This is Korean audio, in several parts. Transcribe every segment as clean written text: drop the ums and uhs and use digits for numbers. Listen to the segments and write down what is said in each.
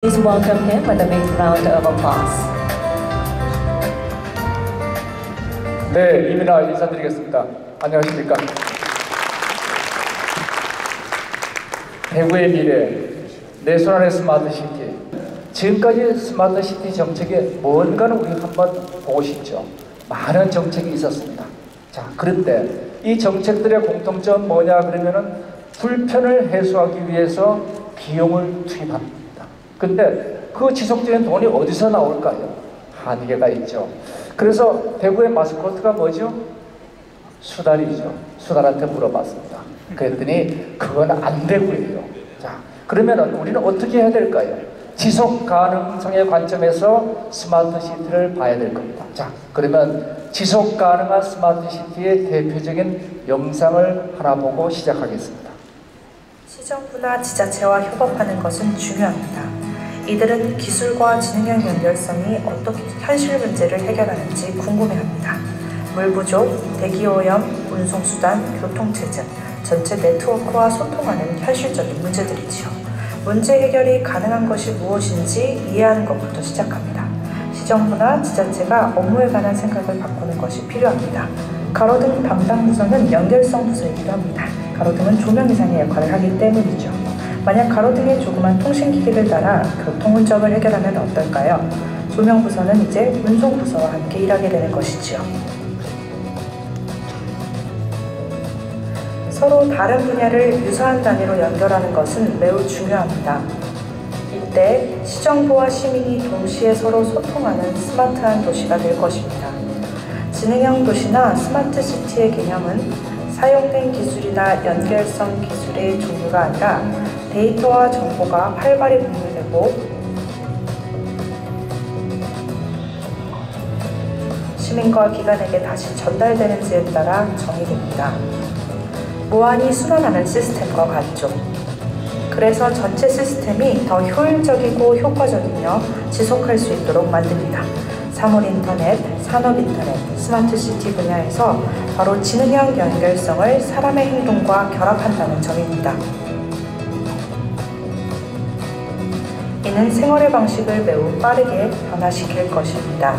Please welcome him with a big round of applause. 네, 이민아 인사드리겠습니다. 안녕하십니까? 대구의 미래, 내 손안의 스마트시티. 지금까지 스마트시티 정책에 뭔가는 우리 한번 보고 싶죠. 많은 정책이 있었습니다. 자, 그런데 이 정책들의 공통점 뭐냐 그러면은 불편을 해소하기 위해서 비용을 투입합니다. 근데 그 지속적인 돈이 어디서 나올까요? 한계가 있죠. 그래서 대구의 마스코트가 뭐죠? 수달이죠. 수달한테 물어봤습니다. 그랬더니 그건 안 되고요. 자, 그러면은 우리는 어떻게 해야 될까요? 지속 가능성의 관점에서 스마트 시티를 봐야 될 겁니다. 자, 그러면 지속 가능한 스마트 시티의 대표적인 영상을 하나 보고 시작하겠습니다. 시정부나 지자체와 협업하는 것은 중요합니다. 이들은 기술과 지능형 연결성이 어떻게 현실 문제를 해결하는지 궁금해합니다. 물 부족, 대기오염, 운송수단, 교통체증, 전체 네트워크와 소통하는 현실적인 문제들이지요. 문제 해결이 가능한 것이 무엇인지 이해하는 것부터 시작합니다. 시정부나 지자체가 업무에 관한 생각을 바꾸는 것이 필요합니다. 가로등 담당 부서는 연결성 부서이기도 합니다. 가로등은 조명 이상의 역할을 하기 때문이죠. 만약 가로등에 조그만 통신기기를 달아 교통 혼잡을 해결하면 어떨까요? 조명부서는 이제 운송부서와 함께 일하게 되는 것이지요. 서로 다른 분야를 유사한 단위로 연결하는 것은 매우 중요합니다. 이때 시정부와 시민이 동시에 서로 소통하는 스마트한 도시가 될 것입니다. 지능형 도시나 스마트 시티의 개념은 사용된 기술이나 연결성 기술의 종류가 아니라 데이터와 정보가 활발히 공유되고 시민과 기관에게 다시 전달되는지에 따라 정의됩니다. 무한히 순환하는 시스템과 같죠. 그래서 전체 시스템이 더 효율적이고 효과적이며 지속할 수 있도록 만듭니다. 사물인터넷, 산업인터넷, 스마트시티 분야에서 바로 지능형 연결성을 사람의 행동과 결합한다는 점입니다. 이는 생활의 방식을 매우 빠르게 변화시킬 것입니다.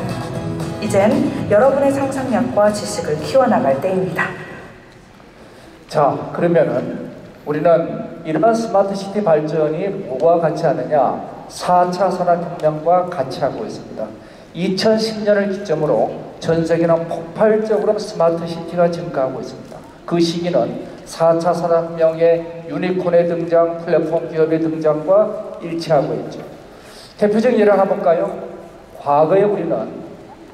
이젠 여러분의 상상력과 지식을 키워나갈 때입니다. 자, 그러면은 우리는 이러한 스마트시티 발전이 뭐와 같이 하느냐? 4차 산업혁명과 같이 하고 있습니다. 2010년을 기점으로 전 세계는 폭발적으로 스마트시티가 증가하고 있습니다. 그 시기는 4차 산업혁명의 유니콘의 등장, 플랫폼 기업의 등장과 일치하고 있죠. 대표적인 예를 하나 볼까요? 과거에 우리는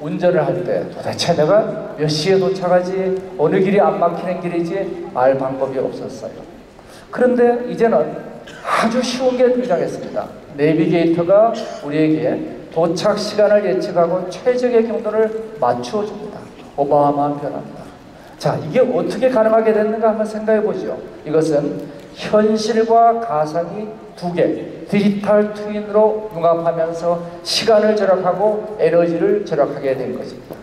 운전을 할 때 도대체 내가 몇 시에 도착하지, 어느 길이 안 막히는 길이지 알 방법이 없었어요. 그런데 이제는 아주 쉬운 게 등장했습니다. 내비게이터가 우리에게 도착 시간을 예측하고 최적의 경로를 맞추어줍니다. 어마어마한 변화입니다. 자, 이게 어떻게 가능하게 됐는가 한번 생각해 보죠. 이것은 현실과 가상이 두 개, 디지털 트윈으로 융합하면서 시간을 절약하고 에너지를 절약하게 된 것입니다.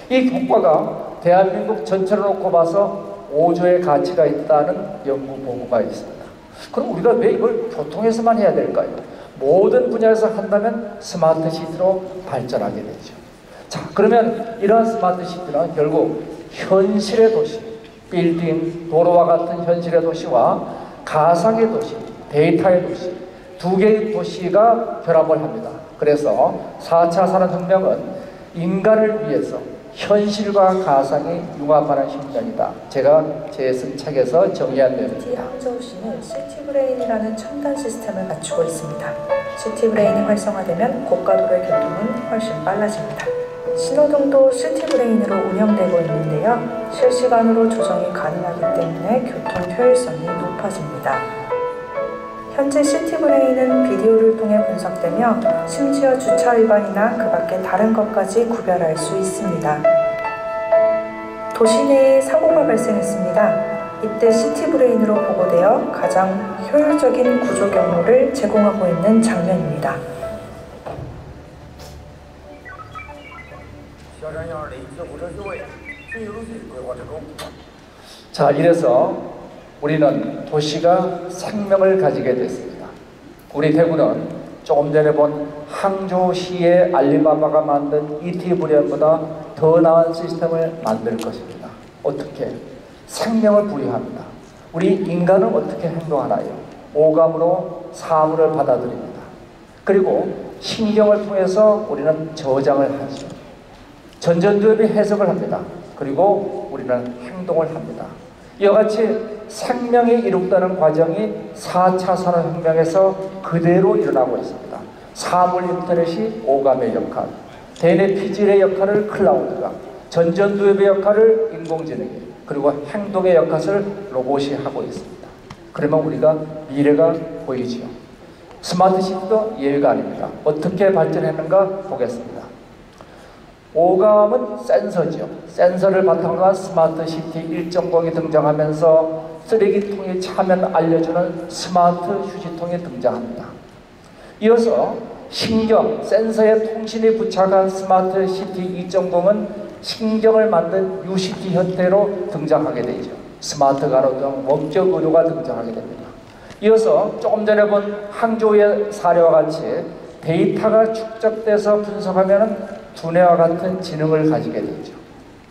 이 효과가 대한민국 전체를 놓고 봐서 5조의 가치가 있다는 연구 보고가 있습니다. 그럼 우리가 왜 이걸 교통에서만 해야 될까요? 모든 분야에서 한다면 스마트 시티로 발전하게 되죠. 자, 그러면 이러한 스마트 시티는 결국 현실의 도시, 빌딩, 도로와 같은 현실의 도시와 가상의 도시, 데이터의 도시, 두 개의 도시가 결합을 합니다. 그래서 4차 산업혁명은 인간을 위해서 현실과 가상이 융합하는 혁명이다. 제가 제 쓴 책에서 정의한 내용입니다. 항저우시는 시티브레인이라는 첨단 시스템을 갖추고 있습니다. 시티브레인이 활성화되면 고가도로의 교통은 훨씬 빨라집니다. 신호등도 시티브레인으로 운영되고 있는데요. 실시간으로 조정이 가능하기 때문에 교통 효율성이 높아집니다. 현재 시티브레인은 비디오를 통해 분석되며 심지어 주차 위반이나 그 밖의 다른 것까지 구별할 수 있습니다. 도시 내에 사고가 발생했습니다. 이때 시티브레인으로 보고되어 가장 효율적인 구조 경로를 제공하고 있는 장면입니다. 자, 이래서 우리는 도시가 생명을 가지게 됐습니다. 우리 대구는 조금 전에 본 항저우시의 알리바바가 만든 ET 브랜드보다 더 나은 시스템을 만들 것입니다. 어떻게? 생명을 부여합니다. 우리 인간은 어떻게 행동하나요? 오감으로 사물을 받아들입니다. 그리고 신경을 통해서 우리는 저장을 하죠. 전전두엽이 해석을 합니다. 그리고 우리는 행동을 합니다. 이와 같이 생명이 이룩되는 과정이 4차 산업혁명에서 그대로 일어나고 있습니다. 사물 인터넷이 오감의 역할, 대뇌 피질의 역할을 클라우드가, 전전두엽의 역할을 인공지능이, 그리고 행동의 역할을 로봇이 하고 있습니다. 그러면 우리가 미래가 보이지요. 스마트 시티도 예외가 아닙니다. 어떻게 발전했는가 보겠습니다. 오감은 센서죠. 센서를 바탕으로 한 스마트 시티 1.0이 등장하면서 쓰레기통이 차면 알려주는 스마트 휴지통이 등장합니다. 이어서 신경, 센서의 통신이 부착한 스마트 시티 2.0은 신경을 만든 UCT 형태로 등장하게 되죠. 스마트 가로등, 원격 의료가 등장하게 됩니다. 이어서 조금 전에 본 항저우의 사례와 같이 데이터가 축적돼서 분석하면 두뇌와 같은 지능을 가지게 되죠.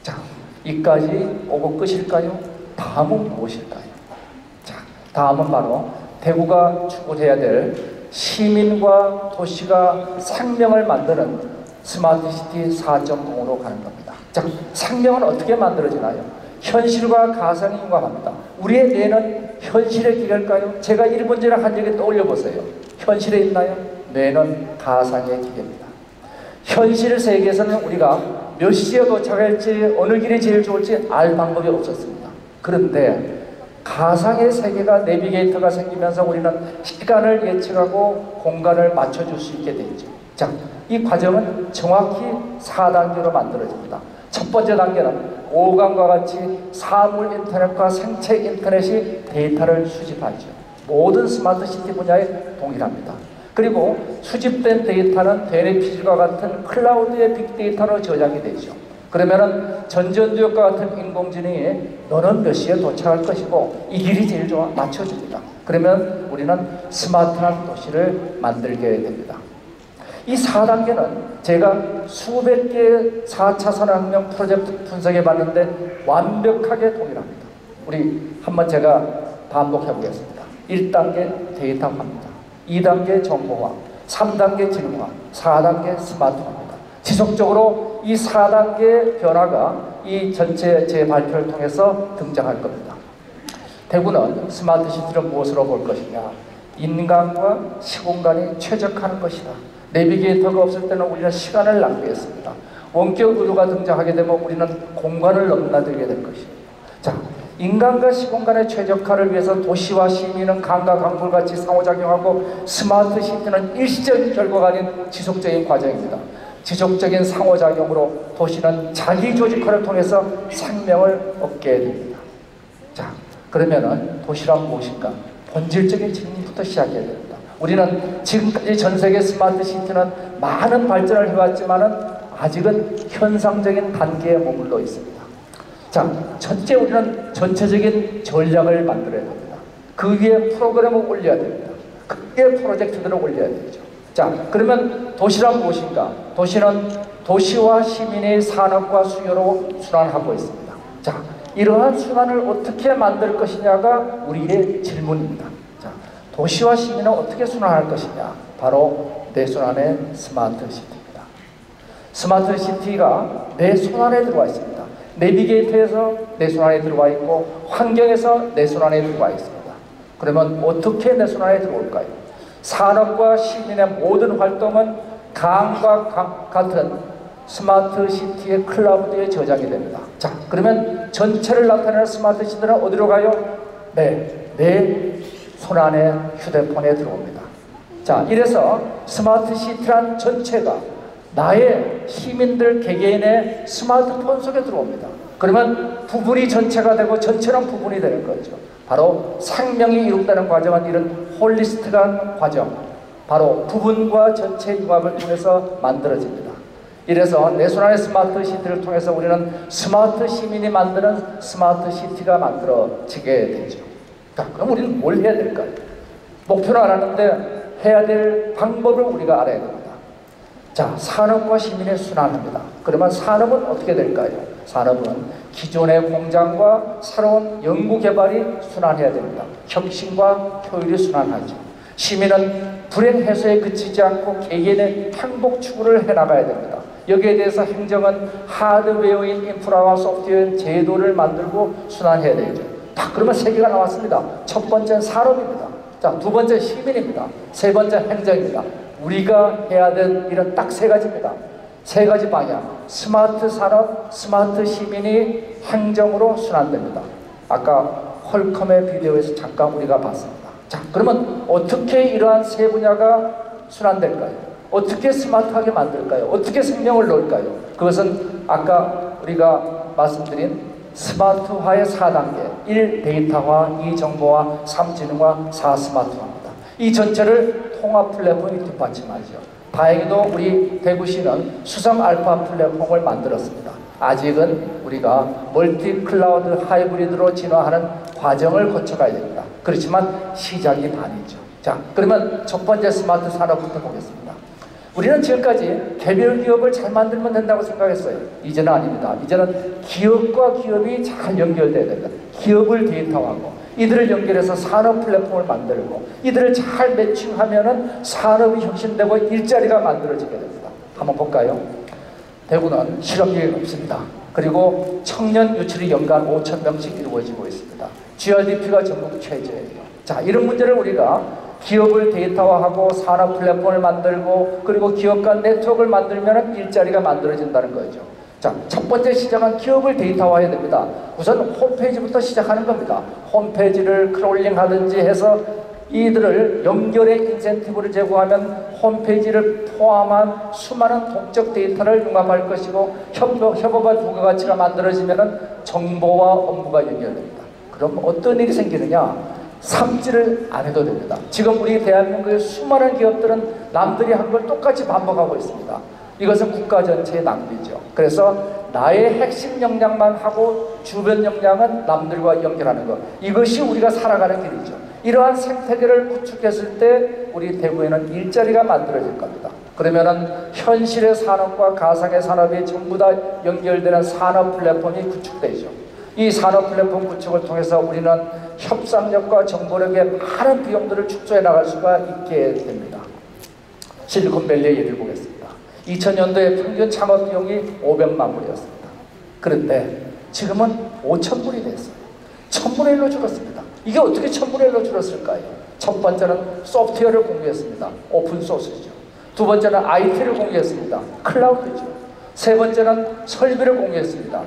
자, 이까지 오고 끝일까요? 다음은 무엇일까요? 자, 다음은 바로 대구가 추구해야 될 시민과 도시가 생명을 만드는 스마트 시티 4.0으로 가는 겁니다. 자, 생명은 어떻게 만들어지나요? 현실과 가상이 융합합니다. 우리의 뇌는 현실의 기계일까요? 제가 1분 전에 한 얘기 떠올려 보세요. 현실에 있나요? 뇌는 가상의 기계입니다. 현실 세계에서는 우리가 몇 시에 도착할지 어느 길이 제일 좋을지 알 방법이 없었습니다. 그런데 가상의 세계가 내비게이터가 생기면서 우리는 시간을 예측하고 공간을 맞춰줄 수 있게 되죠. 자, 이 과정은 정확히 4단계로 만들어집니다. 첫 번째 단계는 오감과 같이 사물 인터넷과 생체 인터넷이 데이터를 수집하죠. 모든 스마트 시티 분야에 동일합니다. 그리고 수집된 데이터는 대뇌 피질과 같은 클라우드의 빅데이터로 저장이 되죠. 그러면은 전전두엽과 같은 인공지능이 너는 몇 시에 도착할 것이고 이 길이 제일 좋아 맞춰줍니다. 그러면 우리는 스마트한 도시를 만들게 됩니다. 이 4단계는 제가 수백 개의 4차 산업혁명 프로젝트 분석해 봤는데 완벽하게 동일합니다. 우리 한번 제가 반복해 보겠습니다. 1단계 데이터화입니다. 2단계 정보화, 3단계 지능화, 4단계 스마트화입니다. 지속적으로 이 4단계 변화가 이 전체 제 발표를 통해서 등장할 겁니다. 대구는 스마트 시티를 무엇으로 볼 것이냐? 인간과 시공간이 최적화하는 것이다. 내비게이터가 없을 때는 우리는 시간을 낭비했습니다. 원격 의료가 등장하게 되면 우리는 공간을 넘나들게 될 것입니다. 자, 인간과 시공간의 최적화를 위해서 도시와 시민은 강과 강불같이 상호작용하고 스마트 시티는 일시적인 결과가 아닌 지속적인 과정입니다. 지속적인 상호작용으로 도시는 자기 조직화를 통해서 생명을 얻게 됩니다. 자, 그러면은 도시란 무엇인가? 본질적인 질문부터 시작해야 됩니다. 우리는 지금까지 전 세계 스마트 시티는 많은 발전을 해왔지만은 아직은 현상적인 단계에 머물러 있습니다. 자, 첫째 우리는 전체적인 전략을 만들어야 됩니다. 그 위에 프로그램을 올려야 됩니다. 그 위에 프로젝트들을 올려야 되죠. 자, 그러면 도시란 무엇인가? 도시는 도시와 시민의 산업과 수요로 순환하고 있습니다. 자, 이러한 순환을 어떻게 만들 것이냐가 우리의 질문입니다. 자, 도시와 시민은 어떻게 순환할 것이냐? 바로 내 손 안에 스마트 시티입니다. 스마트 시티가 내 손 안에 들어와 있습니다. 내비게이터에서 내 손 안에 들어와 있고 환경에서 내 손 안에 들어와 있습니다. 그러면 어떻게 내 손 안에 들어올까요? 산업과 시민의 모든 활동은 강과 같은 스마트 시티의 클라우드에 저장이 됩니다. 자, 그러면 전체를 나타내는 스마트 시티는 어디로 가요? 네, 내 손 안에 휴대폰에 들어옵니다. 자, 이래서 스마트 시티란 전체가 나의 시민들 개개인의 스마트폰 속에 들어옵니다. 그러면 부분이 전체가 되고 전체는 부분이 되는 거죠. 바로 생명이 이룩되는 과정은 이런 홀리스틱한 과정, 바로 부분과 전체 융합을 통해서 만들어집니다. 이래서 내 손 안의 스마트 시티를 통해서 우리는 스마트 시민이 만드는 스마트 시티가 만들어지게 되죠. 자, 그럼 우리는 뭘 해야 될까요? 목표는 알았는데 해야 될 방법을 우리가 알아야 됩니다. 자, 산업과 시민의 순환입니다. 그러면 산업은 어떻게 될까요? 산업은 기존의 공장과 새로운 연구개발이 순환해야 됩니다. 혁신과 효율이 순환하죠. 시민은 불행 해소에 그치지 않고 개개인의 행복 추구를 해나가야 됩니다. 여기에 대해서 행정은 하드웨어인 인프라와 소프트웨어인 제도를 만들고 순환해야 되죠. 딱 그러면 세 개가 나왔습니다. 첫 번째는 산업입니다. 자, 두 번째 시민입니다. 세 번째 행정입니다. 우리가 해야 될 일은 딱 세 가지입니다. 세 가지 방향. 스마트 산업, 스마트 시민이 행정으로 순환됩니다. 아까 holcom의 비디오에서 잠깐 우리가 봤습니다. 자, 그러면 어떻게 이러한 세 분야가 순환될까요? 어떻게 스마트하게 만들까요? 어떻게 생명을 넣을까요? 그것은 아까 우리가 말씀드린 스마트화의 4단계 1. 데이터화, 2. 정보화, 3. 지능화, 4. 스마트화입니다. 이 전체를 통합 플랫폼이 뒷받침하죠. 다행히도 우리 대구시는 수성 알파 플랫폼을 만들었습니다. 아직은 우리가 멀티 클라우드 하이브리드로 진화하는 과정을 거쳐가야 됩니다. 그렇지만 시작이 반이죠. 자, 그러면 첫 번째 스마트 산업부터 보겠습니다. 우리는 지금까지 개별 기업을 잘 만들면 된다고 생각했어요. 이제는 아닙니다. 이제는 기업과 기업이 잘 연결돼야 됩니다. 기업을 데이터화하고 이들을 연결해서 산업 플랫폼을 만들고 이들을 잘 매칭하면은 산업이 혁신되고 일자리가 만들어지게 됩니다. 한번 볼까요? 대구는 실업률이 높습니다. 그리고 청년 유출이 연간 5,000명씩 이루어지고 있습니다. GRDP가 전국 최저예요. 자, 이런 문제를 우리가 기업을 데이터화하고 산업 플랫폼을 만들고 그리고 기업 간 네트워크를 만들면 일자리가 만들어진다는 거죠. 자, 첫 번째 시작은 기업을 데이터화해야 됩니다. 우선 홈페이지부터 시작하는 겁니다. 홈페이지를 크롤링 하든지 해서 이들을 연결의 인센티브를 제공하면 홈페이지를 포함한 수많은 독적 데이터를 융합할 것이고 협업과 부가가치가 만들어지면 정보와 업무가 연결됩니다. 그럼 어떤 일이 생기느냐? 삼지를 안 해도 됩니다. 지금 우리 대한민국의 수많은 기업들은 남들이 한 걸 똑같이 반복하고 있습니다. 이것은 국가 전체의 낭비죠. 그래서 나의 핵심 역량만 하고 주변 역량은 남들과 연결하는 것. 이것이 우리가 살아가는 길이죠. 이러한 생태계를 구축했을 때 우리 대구에는 일자리가 만들어질 겁니다. 그러면은 현실의 산업과 가상의 산업이 전부 다 연결되는 산업 플랫폼이 구축되죠. 이 산업 플랫폼 구축을 통해서 우리는 협상력과 정보력의 많은 비용들을 축소해 나갈 수가 있게 됩니다. 실리콘밸리의 예를 보겠습니다. 2000년도에 평균 창업 비용이 500만 불이었습니다. 그런데 지금은 5,000불이 됐어요. 1000분의 1로 줄었습니다. 이게 어떻게 1000분의 1로 줄었을까요? 첫 번째는 소프트웨어를 공유했습니다. 오픈소스죠. 두 번째는 IT를 공유했습니다. 클라우드죠. 세 번째는 설비를 공유했습니다.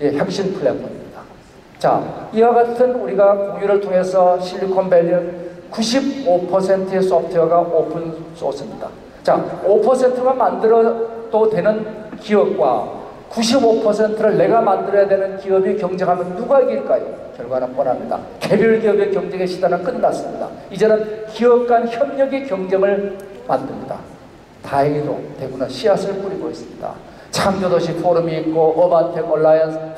예, 혁신 플랫폼입니다. 자, 이와 같은 우리가 공유를 통해서 실리콘밸리는 95%의 소프트웨어가 오픈소스입니다. 자, 5%만 만들어도 되는 기업과 95%를 내가 만들어야 되는 기업이 경쟁하면 누가 이길까요? 결과는 뻔합니다. 개별 기업의 경쟁의 시대는 끝났습니다. 이제는 기업 간 협력의 경쟁을 만듭니다. 다행히도 대구는 씨앗을 뿌리고 있습니다. 창조도시 포럼이 있고 어반텍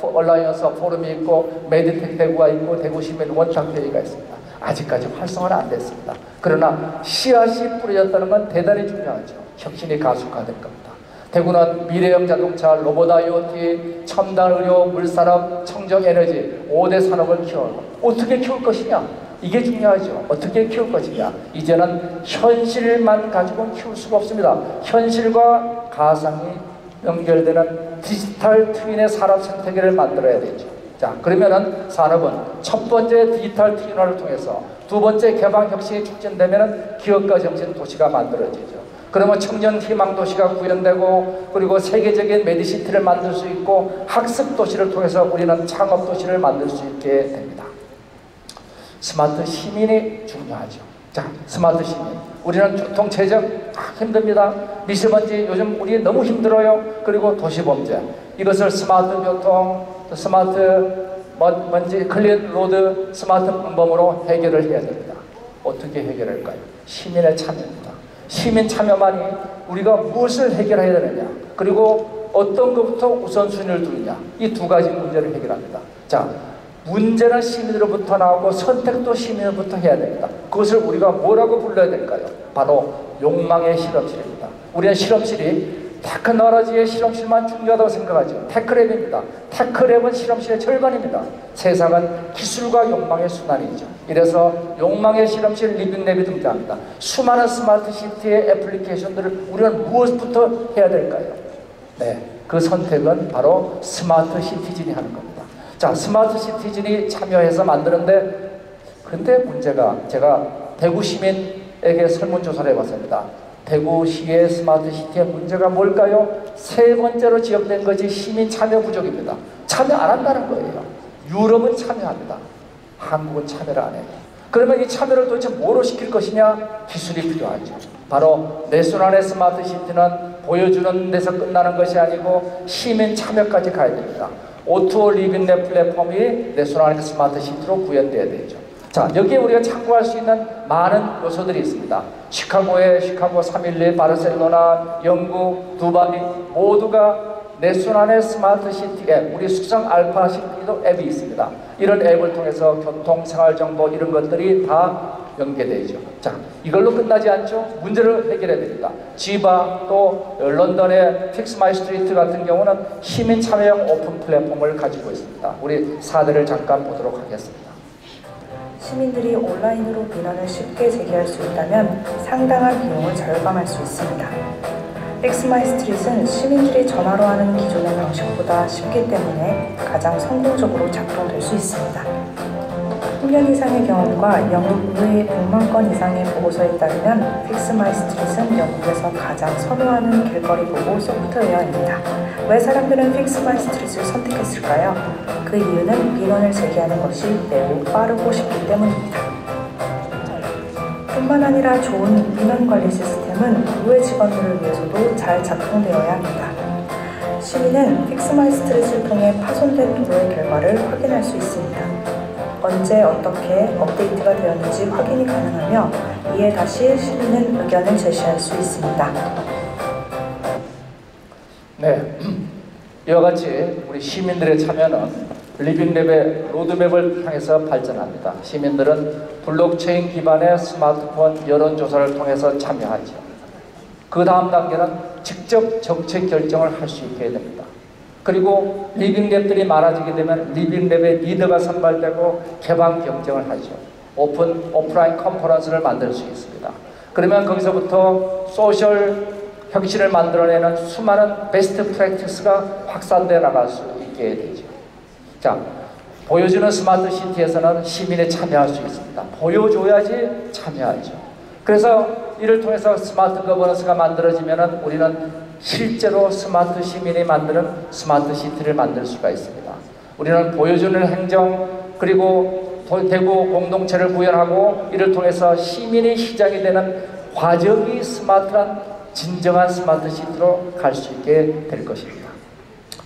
얼라이언스 포럼이 있고 메디텍 대구가 있고 대구시민 원탁회의가 있습니다. 아직까지 활성화는 안 됐습니다. 그러나 씨앗이 뿌려졌다는 건 대단히 중요하죠. 혁신이 가속화될 겁니다. 대구는 미래형 자동차, 로봇 IoT, 첨단 의료, 물산업, 청정에너지 5대 산업을 키워요. 어떻게 키울 것이냐? 이게 중요하죠. 어떻게 키울 것이냐? 이제는 현실만 가지고는 키울 수가 없습니다. 현실과 가상이 연결되는 디지털 트윈의 산업 생태계를 만들어야 되죠. 자, 그러면은 산업은 첫 번째 디지털 트윈화를 통해서 두 번째 개방 혁신이 촉진되면은 기업가 정신 도시가 만들어지죠. 그러면 청년 희망 도시가 구현되고 그리고 세계적인 메디시티를 만들 수 있고 학습 도시를 통해서 우리는 창업 도시를 만들 수 있게 됩니다. 스마트 시민이 중요하죠. 자, 스마트 시민. 우리는 교통체증 힘듭니다. 미세먼지 요즘 우리 너무 힘들어요. 그리고 도시범죄. 이것을 스마트 교통, 스마트 먼지 클린 로드, 스마트 방법으로 해결을 해야 됩니다. 어떻게 해결할까요? 시민의 참여입니다. 시민 참여만이 우리가 무엇을 해결해야 되느냐, 그리고 어떤 것부터 우선순위를 두느냐, 이 두 가지 문제를 해결합니다. 자, 문제는 시민으로부터 나오고 선택도 시민으로부터 해야 됩니다. 그것을 우리가 뭐라고 불러야 될까요? 바로 욕망의 실험실입니다. 우리는 실험실이 테크놀로지의 실험실만 중요하다고 생각하죠. 테크랩입니다. 테크랩은 실험실의 절반입니다. 세상은 기술과 욕망의 순환이죠. 이래서 욕망의 실험실 리빙랩이 등장합니다. 수많은 스마트 시티의 애플리케이션들을 우리는 무엇부터 해야 될까요? 네, 그 선택은 바로 스마트 시티즌이 하는 겁니다. 자, 스마트 시티즌이 참여해서 만드는데, 근데 문제가, 제가 대구 시민에게 설문조사를 해봤습니다. 대구시의 스마트 시티의 문제가 뭘까요? 세 번째로 지적된 것이 시민 참여 부족입니다. 참여 안 한다는 거예요. 유럽은 참여합니다. 한국은 참여를 안 해요. 그러면 이 참여를 도대체 뭐로 시킬 것이냐? 기술이 필요하죠. 바로 내순환의 스마트 시티는 보여주는 데서 끝나는 것이 아니고 시민 참여까지 가야 됩니다. O2O 리빙랩 플랫폼이 내순환의 스마트 시티로 구현돼야 되죠. 자, 여기에 우리가 참고할 수 있는 많은 요소들이 있습니다. 시카고의 시카고 311, 바르셀로나, 영국, 두바이 모두가 내순환의 스마트 시티 앱, 우리 수성 알파 시티도 앱이 있습니다. 이런 앱을 통해서 교통, 생활정보 이런 것들이 다 연계되죠. 자, 이걸로 끝나지 않죠. 문제를 해결해야 됩니다. 지바 또 런던의 픽스 마이 스트리트 같은 경우는 시민 참여형 오픈 플랫폼을 가지고 있습니다. 우리 사례를 잠깐 보도록 하겠습니다. 시민들이 온라인으로 민원을 쉽게 제기할 수 있다면 상당한 비용을 절감할 수 있습니다. 픽스 마이 스트릿은 시민들이 전화로 하는 기존의 방식보다 쉽기 때문에 가장 성공적으로 작동될 수 있습니다. 10년 이상의 경험과 영국 의회의 100만 건 이상의 보고서에 따르면 픽스 마이 스트릿은 영국에서 가장 선호하는 길거리 보고 소프트웨어입니다. 왜 사람들은 픽스 마이 스트릿을 선택했을까요? 그 이유는 민원을 제기하는 것이 매우 빠르고 쉽기 때문입니다. 뿐만 아니라 좋은 민원 관리 시스템은 의회 직원들을 위해서도 잘 작동되어야 합니다. 시민은 픽스 마이 스트릿을 통해 파손된 도로의 결과를 확인할 수 있습니다. 언제 어떻게 업데이트가 되었는지 확인이 가능하며 이에 다시 시민은 의견을 제시할 수 있습니다. 네, 이와 같이 우리 시민들의 참여는 리빙랩의 로드맵을 향해서 발전합니다. 시민들은 블록체인 기반의 스마트폰 여론조사를 통해서 참여하죠. 그 다음 단계는 직접 정책 결정을 할 수 있게 됩니다. 그리고 리빙랩들이 많아지게 되면 리빙랩의 리더가 선발되고 개방 경쟁을 하죠. 오프라인 컨퍼런스를 만들 수 있습니다. 그러면 거기서부터 소셜 혁신을 만들어내는 수많은 베스트 프랙티스가 확산되어 나갈 수 있게 되죠. 자, 보여주는 스마트 시티에서는 시민이 참여할 수 있습니다. 보여줘야지 참여하죠. 그래서 이를 통해서 스마트 거버넌스가 만들어지면 우리는 실제로 스마트 시민이 만드는 스마트 시티를 만들 수가 있습니다. 우리는 보여주는 행정 그리고 대구 공동체를 구현하고 이를 통해서 시민이 시작이 되는 과정이 스마트한 진정한 스마트 시티로 갈 수 있게 될 것입니다.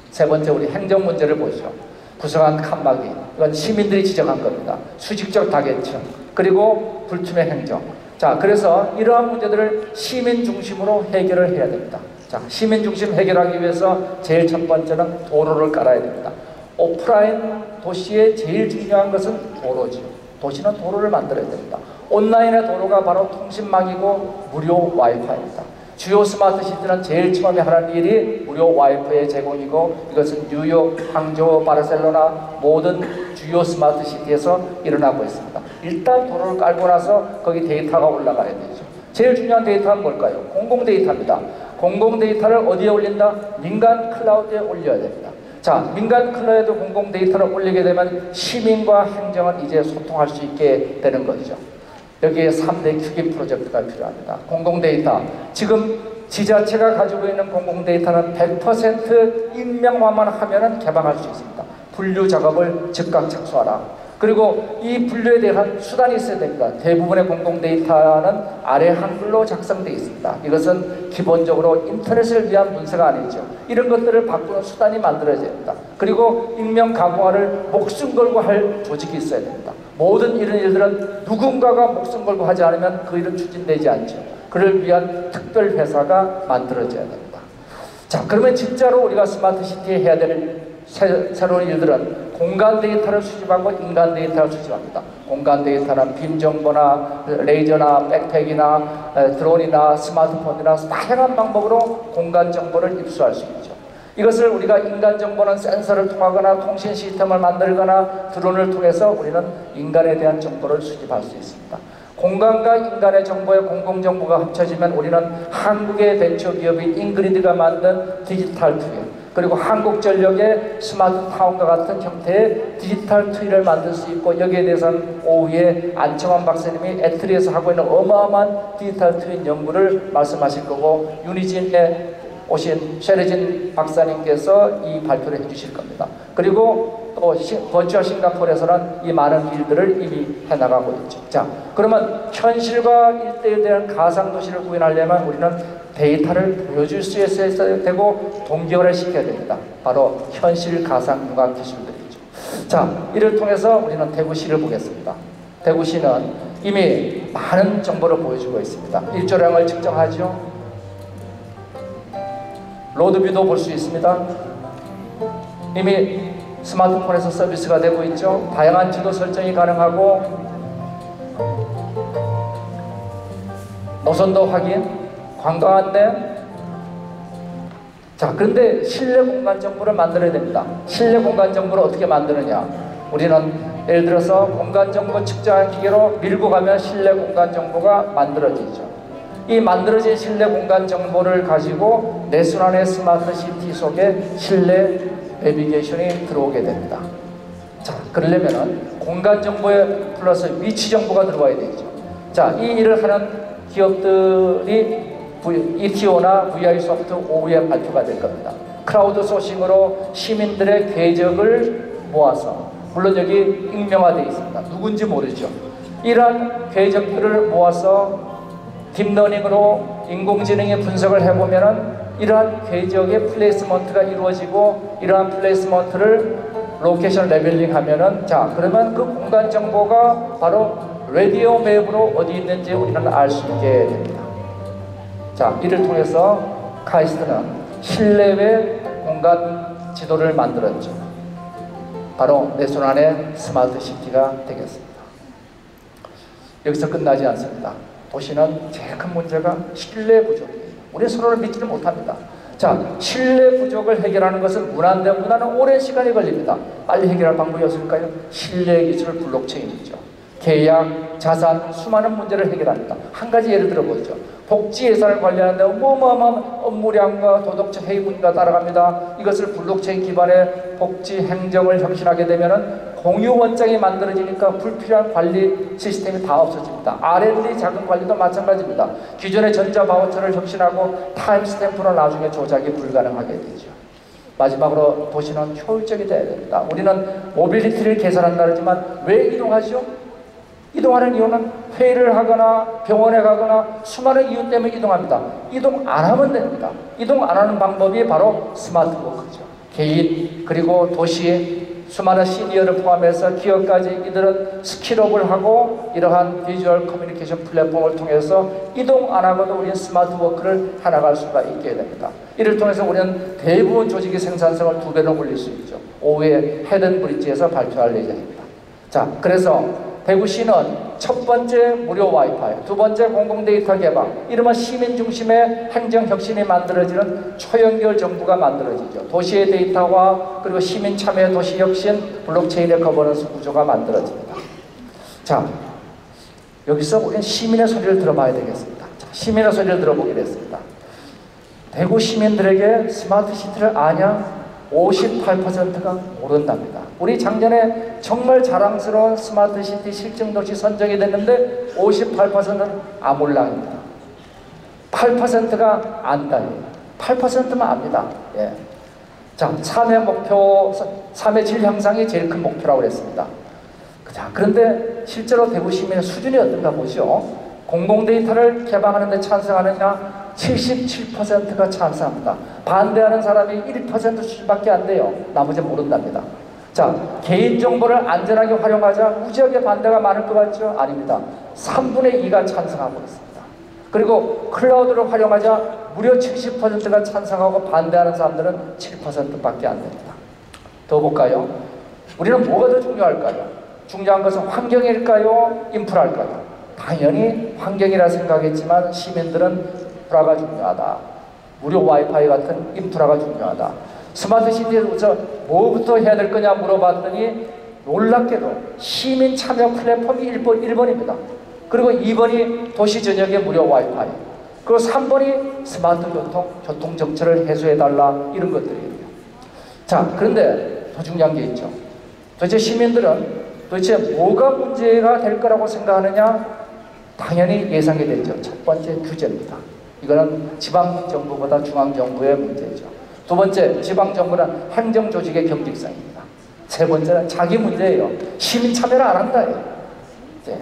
세 번째, 우리 행정 문제를 보죠. 구성한 칸막이, 이건 시민들이 지적한 겁니다. 수직적 다계층, 그리고 불투명 행정. 자, 그래서 이러한 문제들을 시민 중심으로 해결을 해야 됩니다. 자, 시민 중심 해결하기 위해서 제일 첫 번째는 도로를 깔아야 됩니다. 오프라인 도시의 제일 중요한 것은 도로죠. 도시는 도로를 만들어야 됩니다. 온라인의 도로가 바로 통신망이고 무료 와이파이입니다. 주요 스마트 시티는 제일 처음에 하는 일이 무료 와이파이 제공이고 이것은 뉴욕, 항저우, 바르셀로나 모든 주요 스마트 시티에서 일어나고 있습니다. 일단 도로를 깔고 나서 거기 데이터가 올라가야 되죠. 제일 중요한 데이터는 뭘까요? 공공 데이터입니다. 공공 데이터를 어디에 올린다? 민간 클라우드에 올려야 됩니다. 자, 민간 클라우드 공공 데이터를 올리게 되면 시민과 행정은 이제 소통할 수 있게 되는 거죠. 여기에 3대 큐기 프로젝트가 필요합니다. 공공 데이터. 지금 지자체가 가지고 있는 공공 데이터는 100% 익명화만 하면은 개방할 수 있습니다. 분류 작업을 즉각 착수하라. 그리고 이 분류에 대한 수단이 있어야 됩니다. 대부분의 공공 데이터는 아래 한글로 작성되어 있습니다. 이것은 기본적으로 인터넷을 위한 문서가 아니죠. 이런 것들을 바꾸는 수단이 만들어져야 됩니다. 그리고 익명 가공화를 목숨 걸고 할 조직이 있어야 됩니다. 모든 이런 일들은 누군가가 목숨 걸고 하지 않으면 그 일은 추진되지 않죠. 그를 위한 특별 회사가 만들어져야 됩니다. 자, 그러면 진짜로 우리가 스마트 시티에 해야 될 새로운 일들은 공간 데이터를 수집하고 인간 데이터를 수집합니다. 공간 데이터는 빔 정보나 레이저나 백팩이나 드론이나 스마트폰이나 다양한 방법으로 공간 정보를 입수할 수 있죠. 이것을 우리가 인간 정보는 센서를 통하거나 통신 시스템을 만들거나 드론을 통해서 우리는 인간에 대한 정보를 수집할 수 있습니다. 공간과 인간의 정보의 공공정보가 합쳐지면 우리는 한국의 벤처기업인 인그리드가 만든 디지털 트윈, 그리고 한국전력의 스마트타운과 같은 형태의 디지털 트윈을 만들 수 있고, 여기에 대해서는 오후에 안청환 박사님이 애트리에서 하고 있는 어마어마한 디지털 트윈 연구를 말씀하실 거고, 유니진에 오신 셰르진 박사님께서 이 발표를 해주실 겁니다. 그리고 또 버추얼 싱가포르에서는 이 많은 일들을 이미 해나가고 있죠. 자, 그러면 현실과 일대에 대한 가상도시를 구현하려면 우리는 데이터를 보여줄 수 있어야 되고 동기화를 시켜야 됩니다. 바로 현실 가상융합 기술들이죠. 자, 이를 통해서 우리는 대구시를 보겠습니다. 대구시는 이미 많은 정보를 보여주고 있습니다. 일조량을 측정하죠. 로드뷰도 볼 수 있습니다. 이미 스마트폰에서 서비스가 되고 있죠. 다양한 지도 설정이 가능하고 노선도 확인, 관광 안내. 자, 그런데 실내 공간 정보를 만들어야 됩니다. 실내 공간 정보를 어떻게 만드느냐? 우리는 예를 들어서 공간 정보 측정한 기계로 밀고 가면 실내 공간 정보가 만들어지죠. 이 만들어진 실내 공간 정보를 가지고 내순환의 스마트 시티 속에 실내 내비게이션이 들어오게 됩니다. 자, 그러려면은 공간 정보에 플러스 위치 정보가 들어와야 되죠. 자, 이 일을 하는 기업들이 ETO나 VI소프트 오후에 발표가 될 겁니다. 크라우드 소싱으로 시민들의 궤적을 모아서, 물론 여기 익명화되어 있습니다. 누군지 모르죠. 이러한 궤적들을 모아서 딥러닝으로 인공지능이 분석을 해보면은 이러한 궤적의 플레이스먼트가 이루어지고, 이러한 플레이스먼트를 로케이션 레벨링 하면은, 자, 그러면 그 공간 정보가 바로 라디오 맵으로 어디 있는지 우리는 알 수 있게 됩니다. 자, 이를 통해서 카이스트는 실내외 공간 지도를 만들었죠. 바로 내순환의 스마트 시티가 되겠습니다. 여기서 끝나지 않습니다. 도시는 제일 큰 문제가 신뢰 부족이에요. 우리 서로를 믿지를 못합니다. 자, 신뢰 부족을 해결하는 것은 문화인데 문화는 오랜 시간이 걸립니다. 빨리 해결할 방법이 없을까요? 신뢰 기술 블록체인이죠. 계약, 자산, 수많은 문제를 해결합니다. 한 가지 예를 들어보죠. 복지 예산을 관리하는데 어마어마한 업무량과 도덕적 해이분과 따라갑니다. 이것을 블록체인 기반의 복지 행정을 혁신하게 되면은 공유 원장이 만들어지니까 불필요한 관리 시스템이 다 없어집니다. R&D 자금 관리도 마찬가지입니다. 기존의 전자 바우처를 혁신하고 타임 스탬프로 나중에 조작이 불가능하게 되죠. 마지막으로 도시는 효율적이 돼야 됩니다. 우리는 모빌리티를 개선한다 그러지만 왜 이동하죠? 이동하는 이유는 회의를 하거나 병원에 가거나 수많은 이유 때문에 이동합니다. 이동 안 하면 됩니다. 이동 안 하는 방법이 바로 스마트 워크죠. 개인 그리고 도시 수많은 시니어를 포함해서 기업까지 이들은 스킬업을 하고 이러한 비주얼 커뮤니케이션 플랫폼을 통해서 이동 안 하고도 우리는 스마트 워크를 해나갈 수가 있게 됩니다. 이를 통해서 우리는 대부분 조직의 생산성을 2배로 올릴 수 있죠. 오후에 헤든 브릿지에서 발표할 예정입니다. 자, 그래서 대구시는 첫 번째 무료 와이파이, 두 번째 공공데이터 개방, 이러면 시민 중심의 행정혁신이 만들어지는 초연결 정부가 만들어지죠. 도시의 데이터화 그리고 시민 참여 도시혁신, 블록체인의 거버넌스 구조가 만들어집니다. 자, 여기서 우리는 시민의 소리를 들어봐야 되겠습니다. 자, 시민의 소리를 들어보겠습니다. 대구 시민들에게 스마트 시티를 아냐? 58%가 모른답니다. 우리 작년에 정말 자랑스러운 스마트 시티 실증도시 선정이 됐는데 58%는 아몰랑입니다. 8%가 안다예요. 8%만 압니다. 예. 자, 3회 목표, 3회 질 향상이 제일 큰 목표라고 그랬습니다. 자, 그런데 실제로 대구 시민의 수준이 어떤가 보죠. 공공데이터를 개방하는 데 찬성하느냐? 77%가 찬성합니다. 반대하는 사람이 1% 수준밖에 안 돼요. 나머지 모른답니다. 자, 개인정보를 안전하게 활용하자 무지하게 반대가 많을 것 같죠? 아닙니다. 3분의 2가 찬성하고 있습니다. 그리고 클라우드를 활용하자 무려 70%가 찬성하고 반대하는 사람들은 7%밖에 안 됩니다. 더 볼까요? 우리는 뭐가 더 중요할까요? 중요한 것은 환경일까요? 인프라일까요? 당연히 환경이라 생각했지만 시민들은 인프라가 중요하다. 무료 와이파이 같은 인프라가 중요하다. 스마트 시티에서 뭐부터 해야 될 거냐 물어봤더니 놀랍게도 시민 참여 플랫폼이 1번입니다. 그리고 2번이 도시 전역의 무료 와이파이. 그리고 3번이 스마트 교통 정체를 해소해달라 이런 것들이에요. 자, 그런데 더 중요한 게 있죠. 도대체 시민들은 도대체 뭐가 문제가 될 거라고 생각하느냐? 당연히 예상이 되죠. 첫 번째 규제입니다. 이거는 지방정부보다 중앙정부의 문제죠. 두 번째, 지방정부는 행정조직의 경직성입니다. 세 번째는 자기 문제예요. 시민 참여를 안 한다. 네.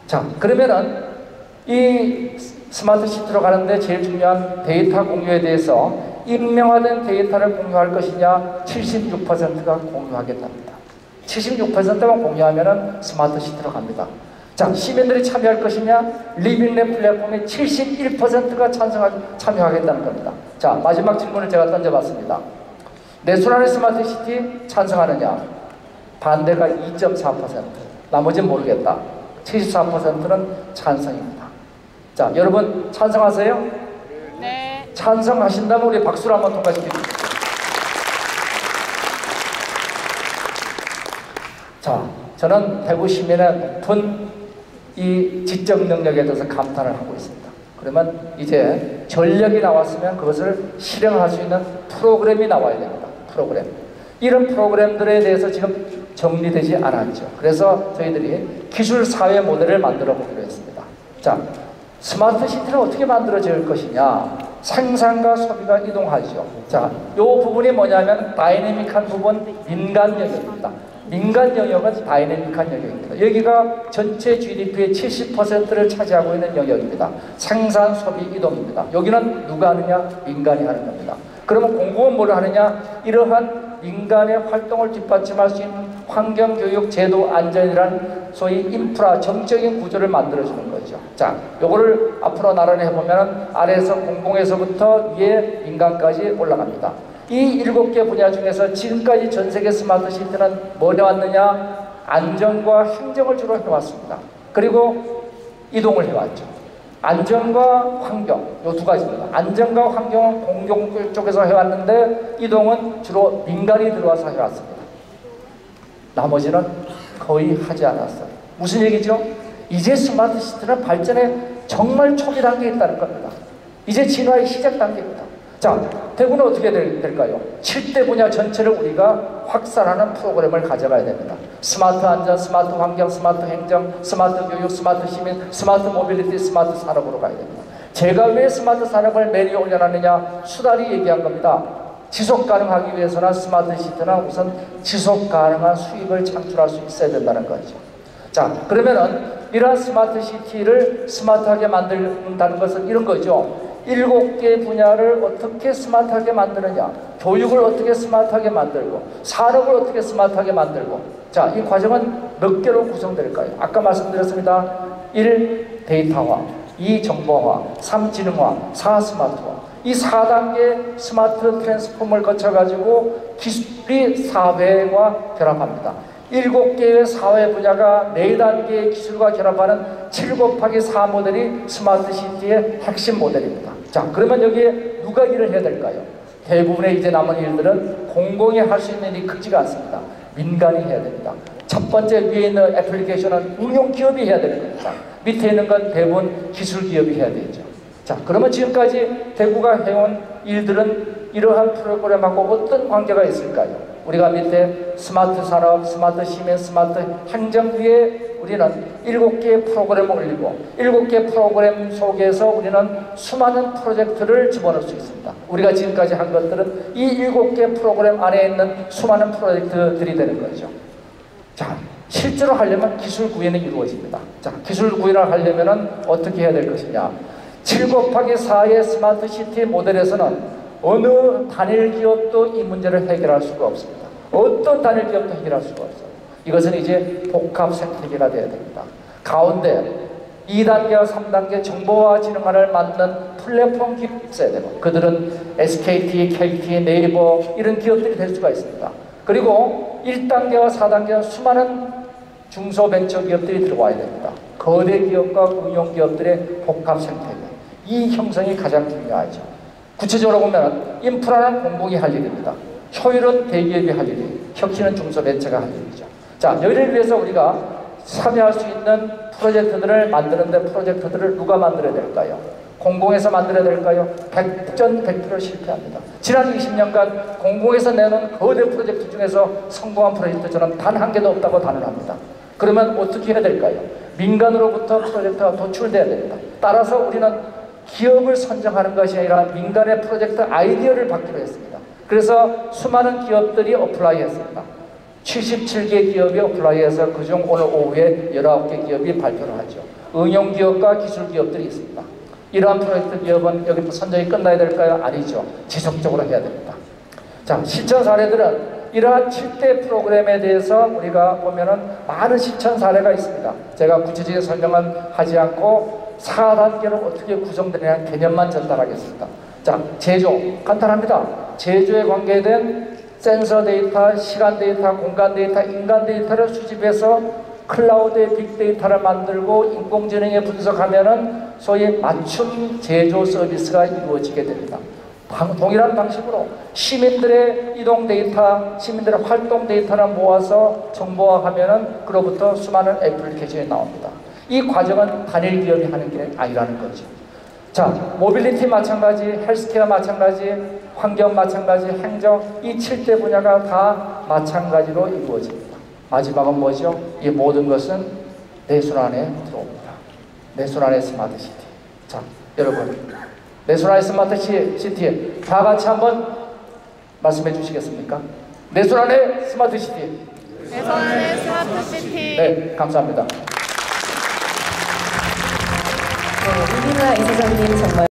자, 그러면은 이 스마트 시티로 가는데 제일 중요한 데이터 공유에 대해서 익명화된 데이터를 공유할 것이냐 76%가 공유하겠답니다. 76%만 공유하면은 스마트 시티로 갑니다. 자, 시민들이 참여할 것이냐 리빙랩 플랫폼에 71%가 참여하겠다는 겁니다. 자, 마지막 질문을 제가 던져봤습니다. 내순환의 스마트 시티 찬성하느냐? 반대가 2.4%, 나머지는 모르겠다. 74%는 찬성입니다. 자, 여러분 찬성하세요? 네. 찬성하신다면 우리 박수로 한번 통과시켜주십시오. 자, 저는 대구 시민의 높은 이 지적 능력에 대해서 감탄을 하고 있습니다. 그러면 이제 전력이 나왔으면 그것을 실행할 수 있는 프로그램이 나와야 됩니다. 프로그램. 이런 프로그램들에 대해서 지금 정리되지 않았죠. 그래서 저희들이 기술 사회 모델을 만들어 보기로 했습니다. 자, 스마트 시티는 어떻게 만들어질 것이냐? 생산과 소비가 이동하죠. 자, 이 부분이 뭐냐면 다이내믹한 부분, 민간 영역입니다. 민간 영역은 다이내믹한 영역입니다. 여기가 전체 GDP의 70%를 차지하고 있는 영역입니다. 생산, 소비, 이동입니다. 여기는 누가 하느냐? 민간이 하는 겁니다. 그러면 공공은 뭘 하느냐? 이러한 민간의 활동을 뒷받침할 수 있는 환경, 교육, 제도, 안전이라는 소위 인프라, 정적인 구조를 만들어주는 거죠. 자, 요거를 앞으로 나란히 해보면 아래에서 공공에서부터 위에 민간까지 올라갑니다. 이 7개 분야 중에서 지금까지 전 세계 스마트 시티는 뭘 해왔느냐? 안전과 행정을 주로 해왔습니다. 그리고 이동을 해왔죠. 안전과 환경, 요 두 가지입니다. 안전과 환경은 공공 쪽에서 해왔는데 이동은 주로 민간이 들어와서 해왔습니다. 나머지는 거의 하지 않았어요. 무슨 얘기죠? 이제 스마트 시티는 발전의 정말 초기 단계에 있다는 겁니다. 이제 진화의 시작 단계입니다. 자, 대구는 어떻게 될까요? 7대 분야 전체를 우리가 확산하는 프로그램을 가져가야 됩니다. 스마트 안전, 스마트 환경, 스마트 행정, 스마트 교육, 스마트 시민, 스마트 모빌리티, 스마트 산업으로 가야 됩니다. 제가 왜 스마트 산업을 메뉴에 올려놨느냐? 수달이 얘기한 겁니다. 지속 가능하기 위해서는 스마트 시티는 우선 지속 가능한 수익을 창출할 수 있어야 된다는 거죠. 자, 그러면은 이러한 스마트 시티를 스마트하게 만든다는 것은 이런 거죠. 7개 분야를 어떻게 스마트하게 만드느냐, 교육을 어떻게 스마트하게 만들고, 산업을 어떻게 스마트하게 만들고. 자, 이 과정은 몇 개로 구성될까요? 아까 말씀드렸습니다. 1. 데이터화, 2. 정보화, 3. 지능화, 4. 스마트화. 이 4단계 스마트 트랜스폼을 거쳐가지고 기술이 사회와 결합합니다. 7개의 사회 분야가 4단계의 기술과 결합하는 7곱하기4 모델이 스마트 시티의 핵심 모델입니다. 자, 그러면 여기에 누가 일을 해야 될까요? 대부분의 이제 남은 일들은 공공이 할 수 있는 일이 크지가 않습니다. 민간이 해야 됩니다. 첫 번째 위에 있는 애플리케이션은 응용 기업이 해야 되는 겁니다. 밑에 있는 건 대부분 기술 기업이 해야 되죠. 자, 그러면 지금까지 대구가 해온 일들은 이러한 프로그램하고 어떤 관계가 있을까요? 우리가 밑에 스마트 산업, 스마트 시민, 스마트 행정 위에 우리는 7개의 프로그램을 올리고 7개 프로그램 속에서 우리는 수많은 프로젝트를 집어넣을 수 있습니다. 우리가 지금까지 한 것들은 이 7개 프로그램 안에 있는 수많은 프로젝트들이 되는 거죠. 자, 실제로 하려면 기술 구현이 이루어집니다. 자, 기술 구현을 하려면 어떻게 해야 될 것이냐? 7곱하기4의 스마트 시티 모델에서는 어느 단일 기업도 이 문제를 해결할 수가 없습니다. 어떤 단일 기업도 해결할 수가 없어요. 이것은 이제 복합 생태계가 되어야 됩니다. 가운데 2단계와 3단계 정보와 지능화를 만든 플랫폼 기업이 있어야 되고, 그들은 SKT, KT, 네이버 이런 기업들이 될 수가 있습니다. 그리고 1단계와 4단계는 수많은 중소벤처기업들이 들어와야 됩니다. 거대 기업과 응용기업들의 복합 생태계, 이 형성이 가장 중요하죠. 구체적으로 보면 인프라는 공공이 할 일입니다. 효율은 대기업이 할 일이, 혁신은 중소벤처가 할 일이죠. 자, 여기를 위해서 우리가 참여할 수 있는 프로젝트들을 만드는데 프로젝트들을 누가 만들어야 될까요? 공공에서 만들어야 될까요? 100% 실패합니다. 지난 20년간 공공에서 내놓은 거대 프로젝트 중에서 성공한 프로젝트 저는 단 한 개도 없다고 단언합니다. 그러면 어떻게 해야 될까요? 민간으로부터 프로젝트가 도출돼야 됩니다. 따라서 우리는 기업을 선정하는 것이 아니라 민간의 프로젝트 아이디어를 받기로 했습니다. 그래서 수많은 기업들이 어플라이했습니다. 77개 기업이 어플라이해서 그중 오늘 오후에 19개 기업이 발표를 하죠. 응용기업과 기술기업들이 있습니다. 이러한 프로젝트 기업은 여기서 선정이 끝나야 될까요? 아니죠. 지속적으로 해야 됩니다. 자, 실천 사례들은 이러한 7대 프로그램에 대해서 우리가 보면은 많은 실천 사례가 있습니다. 제가 구체적인 설명은 하지 않고 4단계로 어떻게 구성되느냐는 개념만 전달하겠습니다. 자, 제조. 간단합니다. 제조에 관계된 센서 데이터, 시간 데이터, 공간 데이터, 인간 데이터를 수집해서 클라우드의 빅데이터를 만들고 인공지능에 분석하면은 소위 맞춤 제조 서비스가 이루어지게 됩니다. 동일한 방식으로 시민들의 이동 데이터, 시민들의 활동 데이터를 모아서 정보화하면은 그로부터 수많은 애플리케이션이 나옵니다. 이 과정은 단일 기업이 하는 게 아니라는 거죠. 자, 모빌리티 마찬가지, 헬스케어 마찬가지, 환경 마찬가지, 행정, 이 7대 분야가 다 마찬가지로 이루어집니다. 마지막은 뭐죠? 이 모든 것은 내 손 안에 들어옵니다. 내 손 안에 스마트 시티. 자, 여러분, 내 손 안에 스마트 시티 다 같이 한번 말씀해 주시겠습니까? 내 손 안에 스마트 시티. 내 손 안에 스마트 시티. 네, 감사합니다. 네, 이민아 이사장님 정말